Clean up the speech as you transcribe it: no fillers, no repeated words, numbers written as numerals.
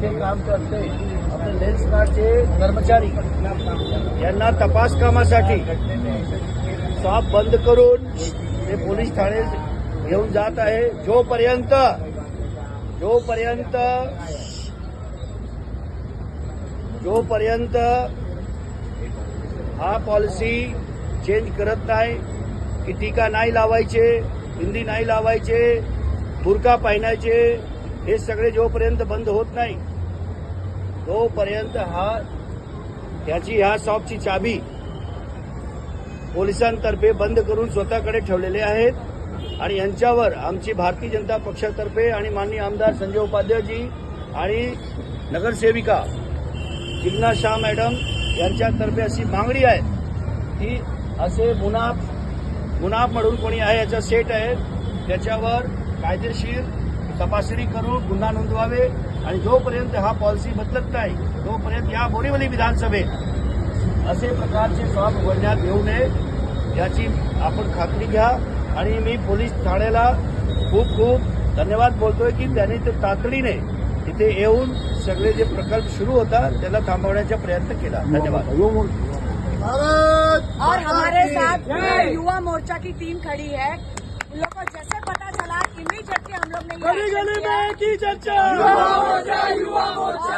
इथे काम करते आपले लेन्सकार्टचे कर्मचारी यांना तपास कामासाठी शॉप बंद करून ते पोलीस ठाण्यात घेऊन जात आहे. जोपर्यंत हा पॉलिसी चेंज करत नाही की टीका नाही लावायचे, हिंदी नाही लावायचे, बुरका पहिनायचे, हे सगळे जोपर्यंत बंद होत नाही तोपर्यंत ह्या शॉपची चाबी पोलिसांतर्फे बंद करून स्वतःकडे ठेवलेले आहेत आणि यांच्यावर आमची भारतीय जनता पक्षातर्फे आणि माननीय आमदार संजय उपाध्यायजी आणि नगरसेविका जिग्ना शाह मॅडम यांच्यातर्फे अशी मागणी आहे की असे मुनाफ म्हणून कोणी आहे, याचा सेट आहे, त्याच्यावर कायदेशीर तपासणी करून गुन्हा नोंदवावे आणि जोपर्यंत हा पॉलिसी बदलत नाही तोपर्यंत या बोरीवली विधानसभेत असे प्रकारचे शॉप उघडण्यात येऊ नये याची आपण खात्री घ्या. आणि मी पोलीस ठाण्याला खूप खूप धन्यवाद बोलतोय की त्यांनी ते तातडीने इथे येऊन सगळे जे प्रकल्प सुरू होता त्याला थांबवण्याचा प्रयत्न केला. धन्यवाद. और हमारे साथ युवा मोर्चा की टीम खड़ी है. उन लोग को जैसे पता चला इमीडिएटली हम लोग ने गली में की चर्चा, युवा मोर्चा